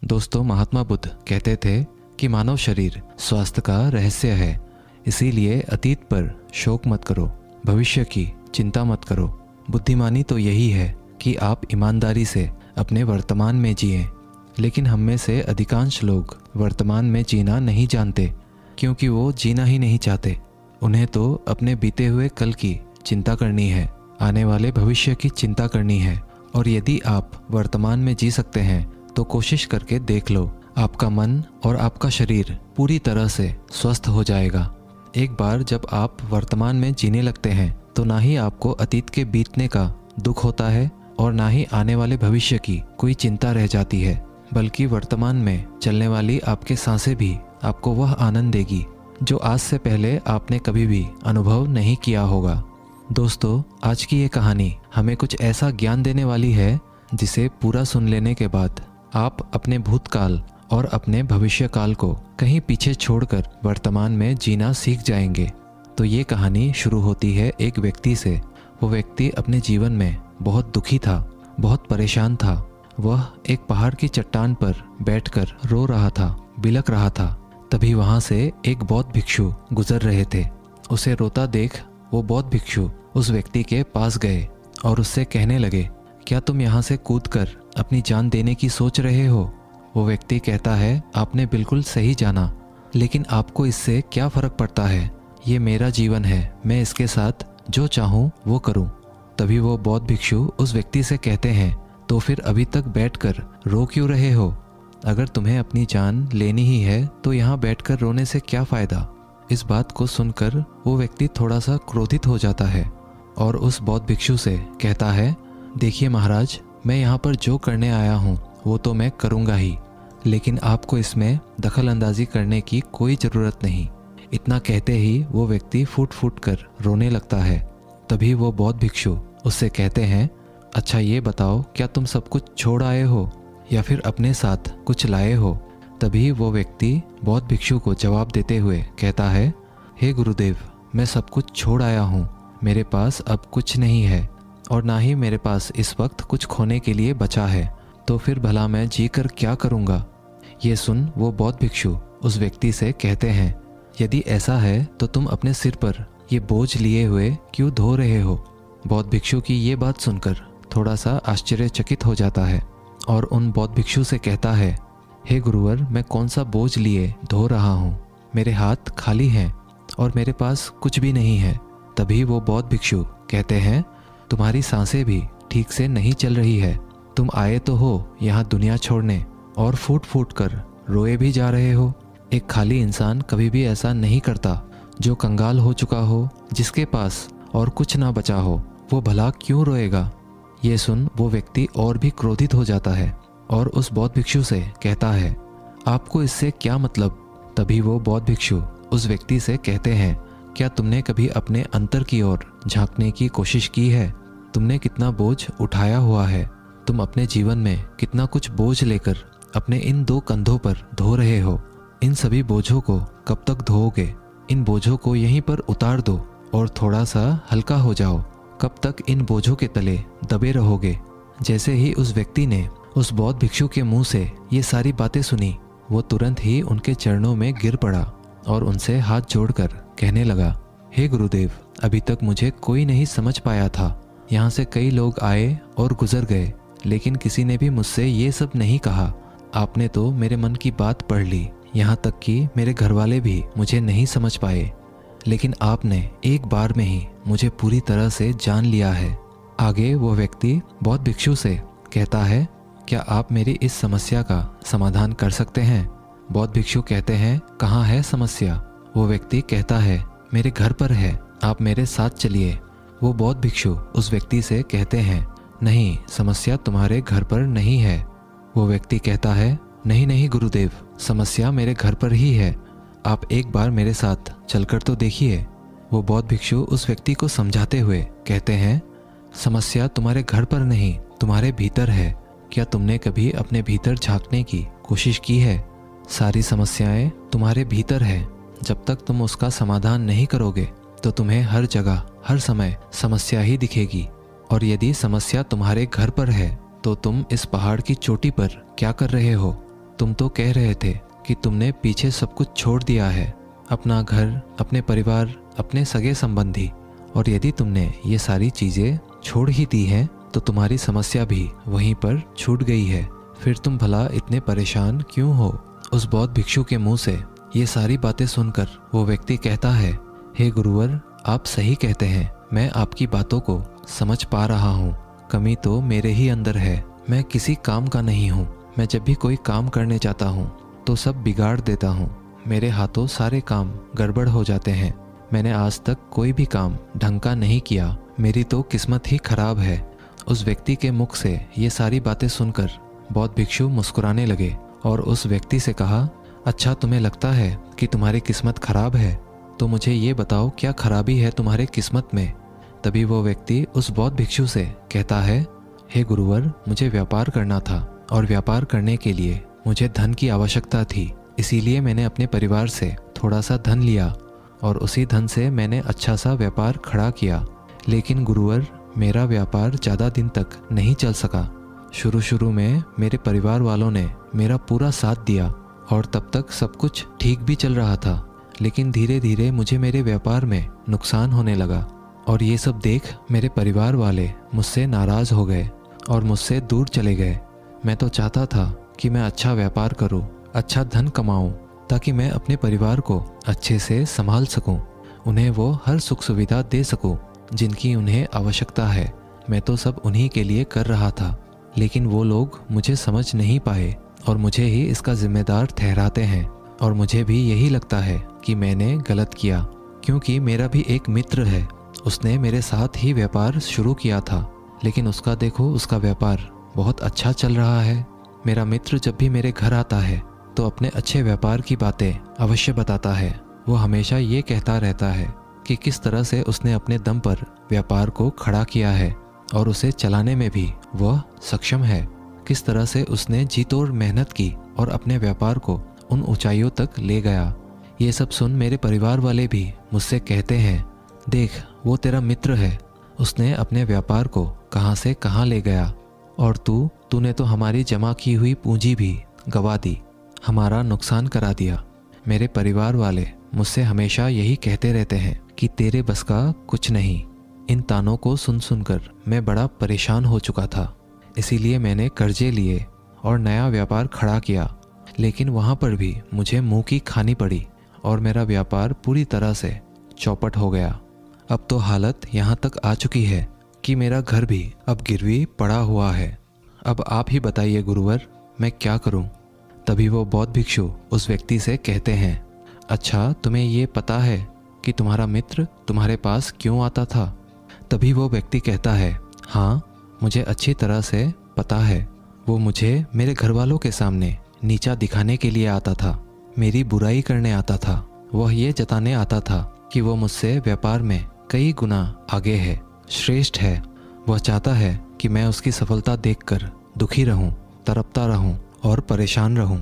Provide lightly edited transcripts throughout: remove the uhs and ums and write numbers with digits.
दोस्तों, महात्मा बुद्ध कहते थे कि मानव शरीर स्वास्थ्य का रहस्य है। इसीलिए अतीत पर शोक मत करो, भविष्य की चिंता मत करो। बुद्धिमानी तो यही है कि आप ईमानदारी से अपने वर्तमान में जिएं। लेकिन हम में से अधिकांश लोग वर्तमान में जीना नहीं जानते, क्योंकि वो जीना ही नहीं चाहते। उन्हें तो अपने बीते हुए कल की चिंता करनी है, आने वाले भविष्य की चिंता करनी है। और यदि आप वर्तमान में जी सकते हैं तो कोशिश करके देख लो, आपका मन और आपका शरीर पूरी तरह से स्वस्थ हो जाएगा। एक बार जब आप वर्तमान में जीने लगते हैं तो ना ही आपको अतीत के बीतने का दुख होता है और ना ही आने वाले भविष्य की कोई चिंता रह जाती है, बल्कि वर्तमान में चलने वाली आपके सांसें भी आपको वह आनंद देगी जो आज से पहले आपने कभी भी अनुभव नहीं किया होगा। दोस्तों, आज की ये कहानी हमें कुछ ऐसा ज्ञान देने वाली है जिसे पूरा सुन लेने के बाद आप अपने भूतकाल और अपने भविष्य काल को कहीं पीछे छोड़कर वर्तमान में जीना सीख जाएंगे। तो ये कहानी शुरू होती है एक व्यक्ति से। वो व्यक्ति अपने जीवन में बहुत दुखी था, बहुत परेशान था। वह एक पहाड़ की चट्टान पर बैठकर रो रहा था, बिलख रहा था। तभी वहाँ से एक बौद्ध भिक्षु गुजर रहे थे। उसे रोता देख वो बौद्ध भिक्षु उस व्यक्ति के पास गए और उससे कहने लगे, क्या तुम यहाँ से कूदकर अपनी जान देने की सोच रहे हो? वो व्यक्ति कहता है, आपने बिल्कुल सही जाना, लेकिन आपको इससे क्या फ़र्क पड़ता है? ये मेरा जीवन है, मैं इसके साथ जो चाहूँ वो करूँ। तभी वो बौद्ध भिक्षु उस व्यक्ति से कहते हैं, तो फिर अभी तक बैठकर रो क्यों रहे हो? अगर तुम्हें अपनी जान लेनी ही है तो यहाँ बैठकर रोने से क्या फ़ायदा? इस बात को सुनकर वो व्यक्ति थोड़ा सा क्रोधित हो जाता है और उस बौद्ध भिक्षु से कहता है, देखिए महाराज, मैं यहाँ पर जो करने आया हूँ वो तो मैं करूँगा ही, लेकिन आपको इसमें दखल अंदाजी करने की कोई ज़रूरत नहीं। इतना कहते ही वो व्यक्ति फूट फूट कर रोने लगता है। तभी वो बौद्ध भिक्षु उससे कहते हैं, अच्छा ये बताओ, क्या तुम सब कुछ छोड़ आए हो या फिर अपने साथ कुछ लाए हो? तभी वो व्यक्ति बौद्ध भिक्षु को जवाब देते हुए कहता है, हे गुरुदेव, मैं सब कुछ छोड़ आया हूँ। मेरे पास अब कुछ नहीं है और ना ही मेरे पास इस वक्त कुछ खोने के लिए बचा है, तो फिर भला मैं जी कर क्या करूँगा? ये सुन वो बौद्ध भिक्षु उस व्यक्ति से कहते हैं, यदि ऐसा है तो तुम अपने सिर पर ये बोझ लिए हुए क्यों धो रहे हो? बौद्ध भिक्षु की ये बात सुनकर थोड़ा सा आश्चर्यचकित हो जाता है और उन बौद्ध भिक्षु से कहता है, हे गुरुवर, मैं कौन सा बोझ लिए धो रहा हूँ? मेरे हाथ खाली हैं और मेरे पास कुछ भी नहीं है। तभी वो बौद्ध भिक्षु कहते हैं, तुम्हारी सांसें भी ठीक से नहीं चल रही है। तुम आए तो हो यहाँ दुनिया छोड़ने और फूट फूट कर रोए भी जा रहे हो। एक खाली इंसान कभी भी ऐसा नहीं करता। जो कंगाल हो चुका हो, जिसके पास और कुछ ना बचा हो, वो भला क्यों रोएगा? ये सुन वो व्यक्ति और भी क्रोधित हो जाता है और उस बौद्ध भिक्षु से कहता है, आपको इससे क्या मतलब? तभी वो बौद्ध भिक्षु उस व्यक्ति से कहते हैं, क्या तुमने कभी अपने अंतर की ओर झांकने की कोशिश की है? तुमने कितना बोझ उठाया हुआ है? तुम अपने जीवन में कितना कुछ बोझ लेकर अपने इन दो कंधों पर धो रहे हो? इन सभी बोझों को कब तक धोओगे? इन बोझों को यहीं पर उतार दो और थोड़ा सा हल्का हो जाओ। कब तक इन बोझों के तले दबे रहोगे? जैसे ही उस व्यक्ति ने उस बौद्ध भिक्षु के मुंह से ये सारी बातें सुनी, वो तुरंत ही उनके चरणों में गिर पड़ा और उनसे हाथ जोड़कर कहने लगा, हे गुरुदेव, अभी तक मुझे कोई नहीं समझ पाया था। यहाँ से कई लोग आए और गुजर गए, लेकिन किसी ने भी मुझसे ये सब नहीं कहा। आपने तो मेरे मन की बात पढ़ ली, यहाँ तक कि मेरे घरवाले भी मुझे नहीं समझ पाए, लेकिन आपने एक बार में ही मुझे पूरी तरह से जान लिया है। आगे वो व्यक्ति बौद्ध भिक्षु से कहता है, क्या आप मेरी इस समस्या का समाधान कर सकते हैं? बौद्ध भिक्षु कहते हैं, कहाँ है समस्या? वो व्यक्ति कहता है, मेरे घर पर है, आप मेरे साथ चलिए। वो बौद्ध भिक्षु उस व्यक्ति से कहते हैं, नहीं, समस्या तुम्हारे घर पर नहीं है। वो व्यक्ति कहता है, नहीं नहीं गुरुदेव, समस्या मेरे घर पर ही है। आप एक बार मेरे साथ चलकर तो देखिए। वो बौद्ध भिक्षु उस व्यक्ति को समझाते हुए कहते हैं, समस्या तुम्हारे घर पर नहीं, तुम्हारे भीतर है। क्या तुमने कभी अपने भीतर झांकने की कोशिश की है? सारी समस्याएं तुम्हारे भीतर है। जब तक तुम उसका समाधान नहीं करोगे तो तुम्हें हर जगह हर समय समस्या ही दिखेगी। और यदि समस्या तुम्हारे घर पर है तो तुम इस पहाड़ की चोटी पर क्या कर रहे हो? तुम तो कह रहे थे कि तुमने पीछे सब कुछ छोड़ दिया है, अपना घर, अपने परिवार, अपने सगे संबंधी, और यदि तुमने ये सारी चीज़ें छोड़ ही दी हैं तो तुम्हारी समस्या भी वहीं पर छूट गई है। फिर तुम भला इतने परेशान क्यों हो? उस बौद्ध भिक्षु के मुंह से ये सारी बातें सुनकर वो व्यक्ति कहता है, हे गुरुवर, आप सही कहते हैं, मैं आपकी बातों को समझ पा रहा हूँ। कमी तो मेरे ही अंदर है, मैं किसी काम का नहीं हूँ। मैं जब भी कोई काम करने जाता हूँ तो सब बिगाड़ देता हूँ। मेरे हाथों सारे काम गड़बड़ हो जाते हैं। मैंने आज तक कोई भी काम ढंग का नहीं किया। मेरी तो किस्मत ही खराब है। उस व्यक्ति के मुख से ये सारी बातें सुनकर बौद्ध भिक्षु मुस्कुराने लगे और उस व्यक्ति से कहा, अच्छा, तुम्हें लगता है कि तुम्हारी किस्मत खराब है, तो मुझे ये बताओ क्या खराबी है तुम्हारे किस्मत में? तभी वो व्यक्ति उस बौद्ध भिक्षु से कहता है, हे गुरुवर, मुझे व्यापार करना था और व्यापार करने के लिए मुझे धन की आवश्यकता थी। इसीलिए मैंने अपने परिवार से थोड़ा सा धन लिया और उसी धन से मैंने अच्छा सा व्यापार खड़ा किया। लेकिन गुरुवर, मेरा व्यापार ज़्यादा दिन तक नहीं चल सका। शुरू में मेरे परिवार वालों ने मेरा पूरा साथ दिया और तब तक सब कुछ ठीक भी चल रहा था। लेकिन धीरे धीरे मुझे मेरे व्यापार में नुकसान होने लगा और ये सब देख मेरे परिवार वाले मुझसे नाराज़ हो गए और मुझसे दूर चले गए। मैं तो चाहता था कि मैं अच्छा व्यापार करूं, अच्छा धन कमाऊं, ताकि मैं अपने परिवार को अच्छे से संभाल सकूं, उन्हें वो हर सुख सुविधा दे सकूं जिनकी उन्हें आवश्यकता है। मैं तो सब उन्हीं के लिए कर रहा था, लेकिन वो लोग मुझे समझ नहीं पाए और मुझे ही इसका जिम्मेदार ठहराते हैं। और मुझे भी यही लगता है कि मैंने गलत किया, क्योंकि मेरा भी एक मित्र है, उसने मेरे साथ ही व्यापार शुरू किया था, लेकिन उसका देखो, उसका व्यापार बहुत अच्छा चल रहा है। मेरा मित्र जब भी मेरे घर आता है तो अपने अच्छे व्यापार की बातें अवश्य बताता है। वो हमेशा ये कहता रहता है कि किस तरह से उसने अपने दम पर व्यापार को खड़ा किया है और उसे चलाने में भी वह सक्षम है। किस तरह से उसने जी तोड़ मेहनत की और अपने व्यापार को उन ऊंचाइयों तक ले गया। ये सब सुन मेरे परिवार वाले भी मुझसे कहते हैं, देख, वो तेरा मित्र है, उसने अपने व्यापार को कहाँ से कहाँ ले गया, और तूने तो हमारी जमा की हुई पूंजी भी गवा दी, हमारा नुकसान करा दिया। मेरे परिवार वाले मुझसे हमेशा यही कहते रहते हैं कि तेरे बस का कुछ नहीं। इन तानों को सुन सुनकर मैं बड़ा परेशान हो चुका था। इसीलिए मैंने कर्जे लिए और नया व्यापार खड़ा किया, लेकिन वहाँ पर भी मुझे मुंह की खानी पड़ी और मेरा व्यापार पूरी तरह से चौपट हो गया। अब तो हालत यहाँ तक आ चुकी है कि मेरा घर भी अब गिरवी पड़ा हुआ है। अब आप ही बताइए गुरुवर, मैं क्या करूं? तभी वो बौद्ध भिक्षु उस व्यक्ति से कहते हैं, अच्छा, तुम्हें ये पता है कि तुम्हारा मित्र तुम्हारे पास क्यों आता था? तभी वो व्यक्ति कहता है, हाँ, मुझे अच्छी तरह से पता है। वो मुझे मेरे घर वालों के सामने नीचा दिखाने के लिए आता था, मेरी बुराई करने आता था। वह ये जताने आता था कि वो मुझसे व्यापार में कई गुना आगे है, श्रेष्ठ है। वह चाहता है कि मैं उसकी सफलता देखकर दुखी रहूं, तड़पता रहूं और परेशान रहूं।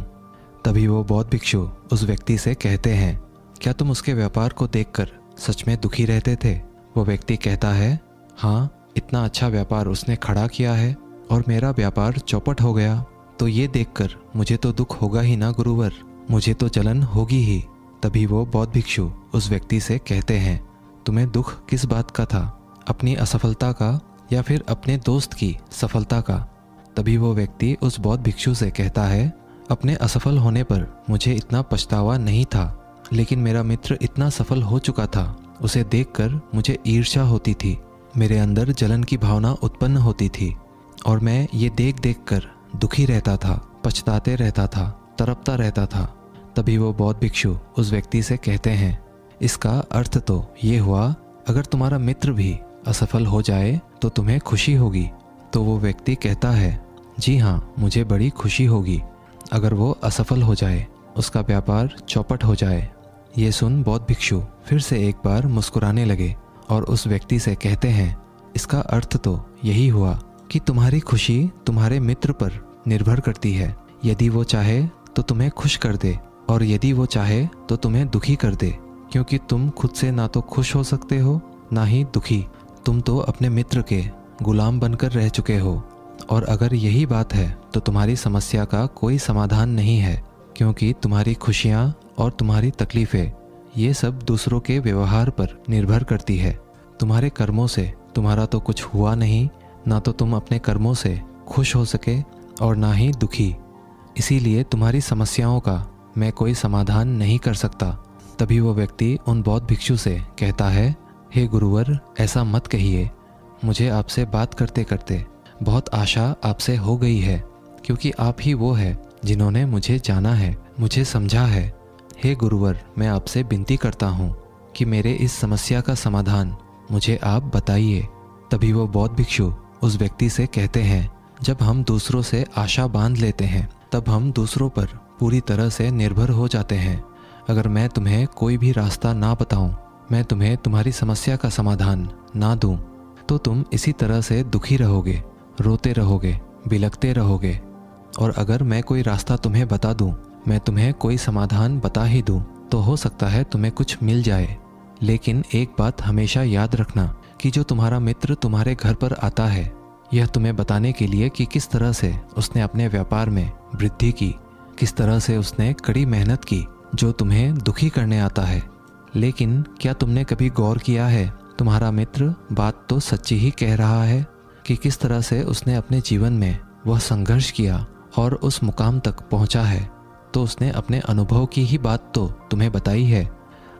तभी वो बौद्ध भिक्षु उस व्यक्ति से कहते हैं, क्या तुम उसके व्यापार को देखकर सच में दुखी रहते थे? वो व्यक्ति कहता है, हाँ, इतना अच्छा व्यापार उसने खड़ा किया है और मेरा व्यापार चौपट हो गया, तो ये देखकर मुझे तो दुख होगा ही ना गुरुवर, मुझे तो जलन होगी ही। तभी वो बौद्ध भिक्षु उस व्यक्ति से कहते हैं, तुम्हें दुख किस बात का था, अपनी असफलता का या फिर अपने दोस्त की सफलता का? तभी वो व्यक्ति उस बौद्ध भिक्षु से कहता है, अपने असफल होने पर मुझे इतना पछतावा नहीं था, लेकिन मेरा मित्र इतना सफल हो चुका था, उसे देखकर मुझे ईर्ष्या होती थी, मेरे अंदर जलन की भावना उत्पन्न होती थी और मैं ये देख देख कर दुखी रहता था, पछताते रहता था, तड़पता रहता था। तभी वो बौद्ध भिक्षु उस व्यक्ति से कहते हैं, इसका अर्थ तो ये हुआ, अगर तुम्हारा मित्र भी असफल हो जाए तो तुम्हें खुशी होगी। तो वो व्यक्ति कहता है, जी हाँ, मुझे बड़ी खुशी होगी अगर वो असफल हो जाए, उसका व्यापार चौपट हो जाए। ये सुन बौद्ध भिक्षु फिर से एक बार मुस्कुराने लगे और उस व्यक्ति से कहते हैं, इसका अर्थ तो यही हुआ कि तुम्हारी खुशी तुम्हारे मित्र पर निर्भर करती है। यदि वो चाहे तो तुम्हें खुश कर दे और यदि वो चाहे तो तुम्हें दुखी कर दे, क्योंकि तुम खुद से ना तो खुश हो सकते हो ना ही दुखी। तुम तो अपने मित्र के गुलाम बनकर रह चुके हो। और अगर यही बात है तो तुम्हारी समस्या का कोई समाधान नहीं है, क्योंकि तुम्हारी खुशियाँ और तुम्हारी तकलीफ़ें ये सब दूसरों के व्यवहार पर निर्भर करती है। तुम्हारे कर्मों से तुम्हारा तो कुछ हुआ नहीं, ना तो तुम अपने कर्मों से खुश हो सके और ना ही दुखी। इसीलिए तुम्हारी समस्याओं का मैं कोई समाधान नहीं कर सकता। तभी वो व्यक्ति उन बौद्ध भिक्षु से कहता है, हे गुरुवर, ऐसा मत कहिए। मुझे आपसे बात करते करते बहुत आशा आपसे हो गई है, क्योंकि आप ही वो है जिन्होंने मुझे जाना है, मुझे समझा है। हे गुरुवर, मैं आपसे विनती करता हूँ कि मेरे इस समस्या का समाधान मुझे आप बताइए। तभी वो बौद्ध भिक्षु उस व्यक्ति से कहते हैं, जब हम दूसरों से आशा बांध लेते हैं तब हम दूसरों पर पूरी तरह से निर्भर हो जाते हैं। अगर मैं तुम्हें कोई भी रास्ता ना बताऊं, मैं तुम्हें तुम्हारी समस्या का समाधान ना दूं, तो तुम इसी तरह से दुखी रहोगे, रोते रहोगे, बिलखते रहोगे। और अगर मैं कोई रास्ता तुम्हें बता दूं, मैं तुम्हें कोई समाधान बता ही दूं, तो हो सकता है तुम्हें कुछ मिल जाए। लेकिन एक बात हमेशा याद रखना कि जो तुम्हारा मित्र तुम्हारे घर पर आता है, यह तुम्हें बताने के लिए कि किस तरह से उसने अपने व्यापार में वृद्धि की, किस तरह से उसने कड़ी मेहनत की, जो तुम्हें दुखी करने आता है। लेकिन क्या तुमने कभी गौर किया है, तुम्हारा मित्र बात तो सच्ची ही कह रहा है कि किस तरह से उसने अपने जीवन में वह संघर्ष किया और उस मुकाम तक पहुंचा है। तो उसने अपने अनुभव की ही बात तो तुम्हें बताई है।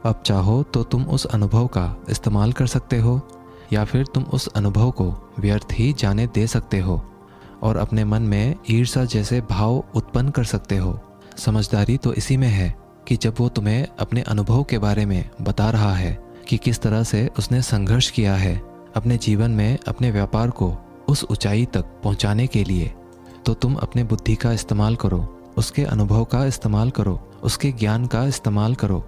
अब चाहो तो तुम उस अनुभव का इस्तेमाल कर सकते हो, या फिर तुम उस अनुभव को व्यर्थ ही जाने दे सकते हो और अपने मन में ईर्ष्या जैसे भाव उत्पन्न कर सकते हो। समझदारी तो इसी में है कि जब वो तुम्हें अपने अनुभव के बारे में बता रहा है कि किस तरह से उसने संघर्ष किया है अपने जीवन में अपने व्यापार को उस ऊंचाई तक पहुंचाने के लिए, तो तुम अपने बुद्धि का इस्तेमाल करो, उसके अनुभव का इस्तेमाल करो, उसके ज्ञान का इस्तेमाल करो।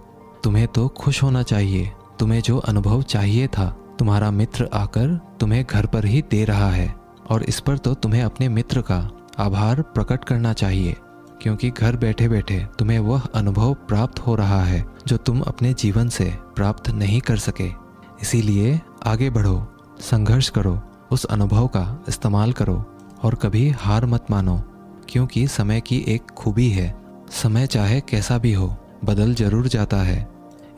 तुम्हें तो खुश होना चाहिए। तुम्हें जो अनुभव चाहिए था तुम्हारा मित्र आकर तुम्हें घर पर ही दे रहा है, और इस पर तो तुम्हें अपने मित्र का आभार प्रकट करना चाहिए, क्योंकि घर बैठे बैठे तुम्हें वह अनुभव प्राप्त हो रहा है जो तुम अपने जीवन से प्राप्त नहीं कर सके। इसीलिए आगे बढ़ो, संघर्ष करो, उस अनुभव का इस्तेमाल करो और कभी हार मत मानो, क्योंकि समय की एक खूबी है, समय चाहे कैसा भी हो बदल जरूर जाता है।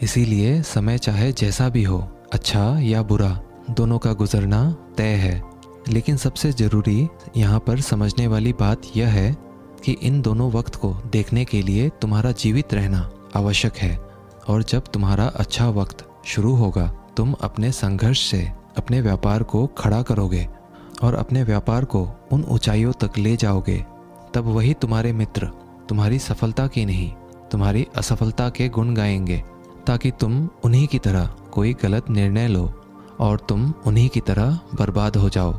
इसीलिए समय चाहे जैसा भी हो, अच्छा या बुरा, दोनों का गुजरना तय है। लेकिन सबसे ज़रूरी यहाँ पर समझने वाली बात यह है कि इन दोनों वक्त को देखने के लिए तुम्हारा जीवित रहना आवश्यक है। और जब तुम्हारा अच्छा वक्त शुरू होगा, तुम अपने संघर्ष से अपने व्यापार को खड़ा करोगे और अपने व्यापार को उन ऊंचाइयों तक ले जाओगे। तब वही तुम्हारे मित्र तुम्हारी सफलता की नहीं, तुम्हारी असफलता के गुण गाएंगे, ताकि तुम उन्हीं की तरह कोई गलत निर्णय लो और तुम उन्हीं की तरह बर्बाद हो जाओ।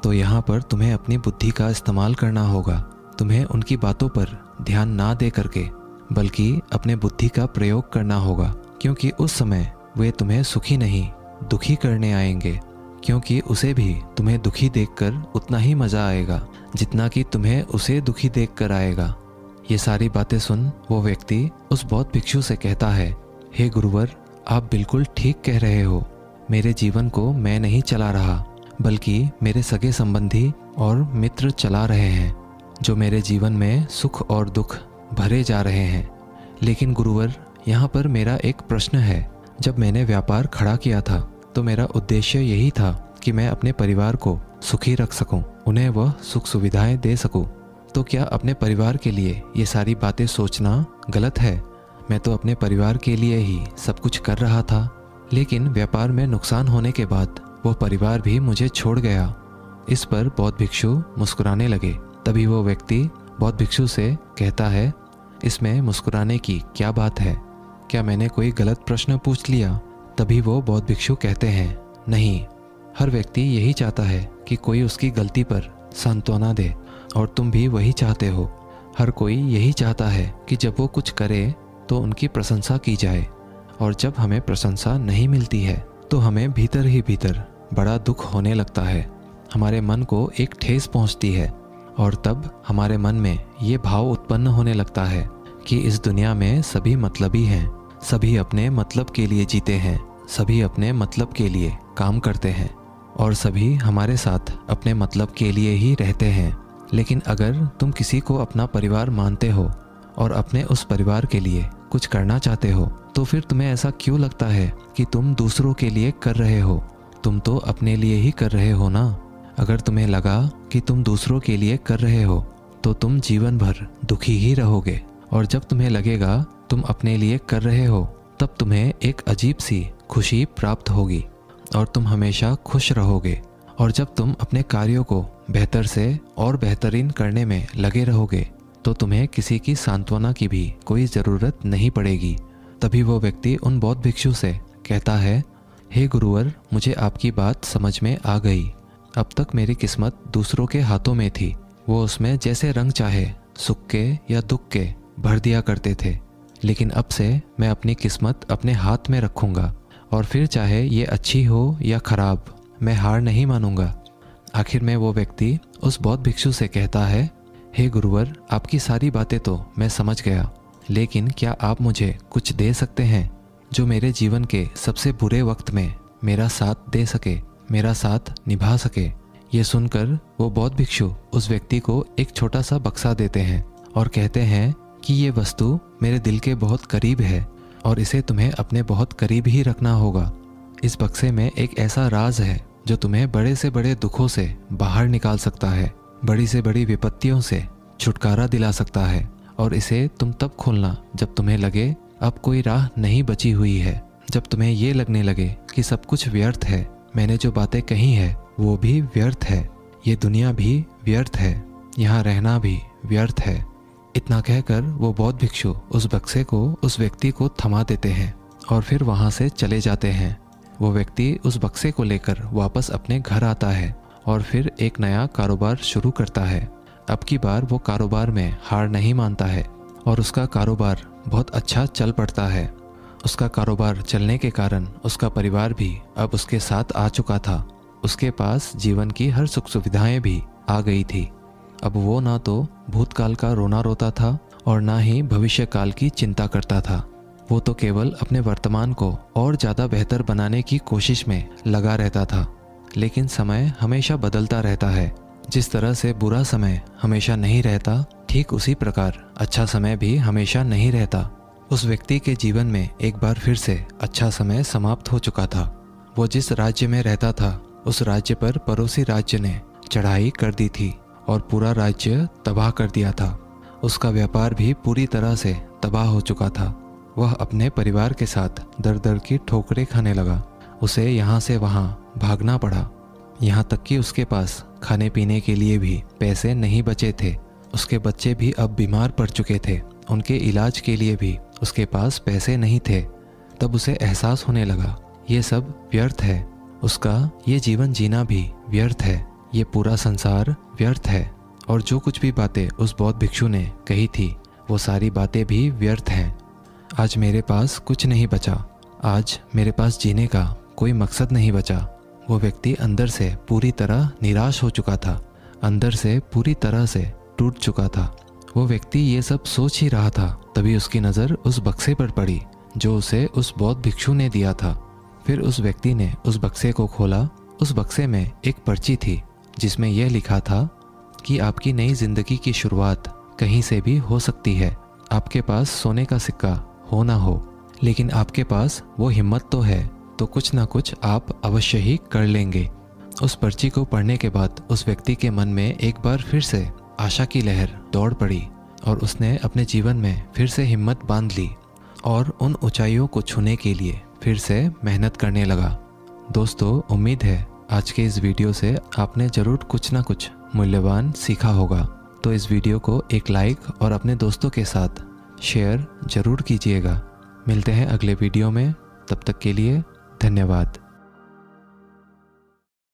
तो यहाँ पर तुम्हें अपनी बुद्धि का इस्तेमाल करना होगा। तुम्हें उनकी बातों पर ध्यान ना दे करके बल्कि अपने बुद्धि का प्रयोग करना होगा, क्योंकि उस समय वे तुम्हें सुखी नहीं दुखी करने आएंगे, क्योंकि उसे भी तुम्हें दुखी देखकर उतना ही मज़ा आएगा जितना कि तुम्हें उसे दुखी देखकर आएगा। ये सारी बातें सुन वो व्यक्ति उस बौद्ध भिक्षु से कहता है, हे गुरुवर, आप बिल्कुल ठीक कह रहे हो। मेरे जीवन को मैं नहीं चला रहा, बल्कि मेरे सगे संबंधी और मित्र चला रहे हैं, जो मेरे जीवन में सुख और दुख भरे जा रहे हैं। लेकिन गुरुवर, यहाँ पर मेरा एक प्रश्न है। जब मैंने व्यापार खड़ा किया था तो मेरा उद्देश्य यही था कि मैं अपने परिवार को सुखी रख सकूं, उन्हें वह सुख सुविधाएं दे सकूं। तो क्या अपने परिवार के लिए ये सारी बातें सोचना गलत है? मैं तो अपने परिवार के लिए ही सब कुछ कर रहा था, लेकिन व्यापार में नुकसान होने के बाद वह परिवार भी मुझे छोड़ गया। इस पर बौद्ध भिक्षु मुस्कुराने लगे। तभी वो व्यक्ति बौद्ध भिक्षु से कहता है, इसमें मुस्कुराने की क्या बात है? क्या मैंने कोई गलत प्रश्न पूछ लिया? तभी वो बौद्ध भिक्षु कहते हैं, नहीं, हर व्यक्ति यही चाहता है कि कोई उसकी गलती पर सांत्वना दे, और तुम भी वही चाहते हो। हर कोई यही चाहता है कि जब वो कुछ करे तो उनकी प्रशंसा की जाए, और जब हमें प्रशंसा नहीं मिलती है तो हमें भीतर ही भीतर बड़ा दुख होने लगता है। हमारे मन को एक ठेस पहुंचती है, और तब हमारे मन में ये भाव उत्पन्न होने लगता है कि इस दुनिया में सभी मतलबी हैं, सभी अपने मतलब के लिए जीते हैं, सभी अपने मतलब के लिए काम करते हैं। और सभी हमारे साथ अपने मतलब के लिए ही रहते हैं। लेकिन अगर तुम किसी को अपना परिवार मानते हो और अपने उस परिवार के लिए कुछ करना चाहते हो, तो फिर तुम्हें ऐसा क्यों लगता है कि तुम दूसरों के लिए कर रहे हो? तुम तो अपने लिए ही कर रहे हो ना। अगर तुम्हें लगा कि तुम दूसरों के लिए कर रहे हो तो तुम जीवन भर दुखी ही रहोगे। और जब तुम्हें लगेगा तुम अपने लिए कर रहे हो, तब तुम्हें एक अजीब सी खुशी प्राप्त होगी और तुम हमेशा खुश रहोगे। और जब तुम अपने कार्यों को बेहतर से और बेहतरीन करने में लगे रहोगे, तो तुम्हें किसी की सांत्वना की भी कोई ज़रूरत नहीं पड़ेगी। तभी वो व्यक्ति उन बौद्ध भिक्षु से कहता है, हे गुरुवर, मुझे आपकी बात समझ में आ गई। अब तक मेरी किस्मत दूसरों के हाथों में थी। वो उसमें जैसे रंग चाहे, सुख के या दुख के, भर दिया करते थे। लेकिन अब से मैं अपनी किस्मत अपने हाथ में रखूँगा और फिर चाहे ये अच्छी हो या खराब, मैं हार नहीं मानूंगा। आखिर में वो व्यक्ति उस बौद्ध भिक्षु से कहता है, हे गुरुवर, आपकी सारी बातें तो मैं समझ गया, लेकिन क्या आप मुझे कुछ दे सकते हैं जो मेरे जीवन के सबसे बुरे वक्त में मेरा साथ दे सके, मेरा साथ निभा सके? ये सुनकर वो बौद्ध भिक्षु उस व्यक्ति को एक छोटा सा बक्सा देते हैं और कहते हैं कि ये वस्तु मेरे दिल के बहुत करीब है और इसे तुम्हें अपने बहुत करीब ही रखना होगा। इस बक्से में एक ऐसा राज है जो तुम्हें बड़े से बड़े दुखों से बाहर निकाल सकता है, बड़ी से बड़ी विपत्तियों से छुटकारा दिला सकता है। और इसे तुम तब खोलना जब तुम्हें लगे अब कोई राह नहीं बची हुई है, जब तुम्हें ये लगने लगे कि सब कुछ व्यर्थ है, मैंने जो बातें कही है वो भी व्यर्थ है, ये दुनिया भी व्यर्थ है, यहाँ रहना भी व्यर्थ है। इतना कहकर वो बौद्ध भिक्षु उस बक्से को उस व्यक्ति को थमा देते हैं और फिर वहाँ से चले जाते हैं। वो व्यक्ति उस बक्से को लेकर वापस अपने घर आता है और फिर एक नया कारोबार शुरू करता है। अब की बार वो कारोबार में हार नहीं मानता है और उसका कारोबार बहुत अच्छा चल पड़ता है। उसका कारोबार चलने के कारण उसका परिवार भी अब उसके साथ आ चुका था। उसके पास जीवन की हर सुख सुविधाएं भी आ गई थी। अब वो ना तो भूतकाल का रोना रोता था और ना ही भविष्य काल की चिंता करता था। वो तो केवल अपने वर्तमान को और ज़्यादा बेहतर बनाने की कोशिश में लगा रहता था। लेकिन समय हमेशा बदलता रहता है। जिस तरह से बुरा समय हमेशा नहीं रहता, ठीक उसी प्रकार अच्छा समय भी हमेशा नहीं रहता। उस व्यक्ति के जीवन में एक बार फिर से अच्छा समय समाप्त हो चुका था। वो जिस राज्य में रहता था, उस राज्य पर पड़ोसी राज्य ने चढ़ाई कर दी थी और पूरा राज्य तबाह कर दिया था। उसका व्यापार भी पूरी तरह से तबाह हो चुका था। वह अपने परिवार के साथ दर दर की ठोकरें खाने लगा। उसे यहाँ से वहाँ भागना पड़ा, यहाँ तक कि उसके पास खाने पीने के लिए भी पैसे नहीं बचे थे। उसके बच्चे भी अब बीमार पड़ चुके थे, उनके इलाज के लिए भी उसके पास पैसे नहीं थे। तब उसे एहसास होने लगा ये सब व्यर्थ है, उसका ये जीवन जीना भी व्यर्थ है, ये पूरा संसार व्यर्थ है और जो कुछ भी बातें उस बौद्ध भिक्षु ने कही थी वो सारी बातें भी व्यर्थ हैं। आज मेरे पास कुछ नहीं बचा, आज मेरे पास जीने का कोई मकसद नहीं बचा। वो व्यक्ति अंदर से पूरी तरह निराश हो चुका था, अंदर से पूरी तरह से टूट चुका था। वो व्यक्ति ये सब सोच ही रहा था, तभी उसकी नज़र उस बक्से पर पड़ी जो उसे उस बौद्ध भिक्षु ने दिया था। फिर उस व्यक्ति ने उस बक्से को खोला। उस बक्से में एक पर्ची थी जिसमें यह लिखा था कि आपकी नई जिंदगी की शुरुआत कहीं से भी हो सकती है। आपके पास सोने का सिक्का हो ना हो, लेकिन आपके पास वो हिम्मत तो है, तो कुछ ना कुछ आप अवश्य ही कर लेंगे। उस पर्ची को पढ़ने के बाद उस व्यक्ति के मन में एक बार फिर से आशा की लहर दौड़ पड़ी और उसने अपने जीवन में फिर से हिम्मत बांध ली और उन ऊंचाइयों को छूने के लिए फिर से मेहनत करने लगा। दोस्तों, उम्मीद है आज के इस वीडियो से आपने ज़रूर कुछ ना कुछ मूल्यवान सीखा होगा। तो इस वीडियो को एक लाइक और अपने दोस्तों के साथ शेयर ज़रूर कीजिएगा। मिलते हैं अगले वीडियो में, तब तक के लिए धन्यवाद।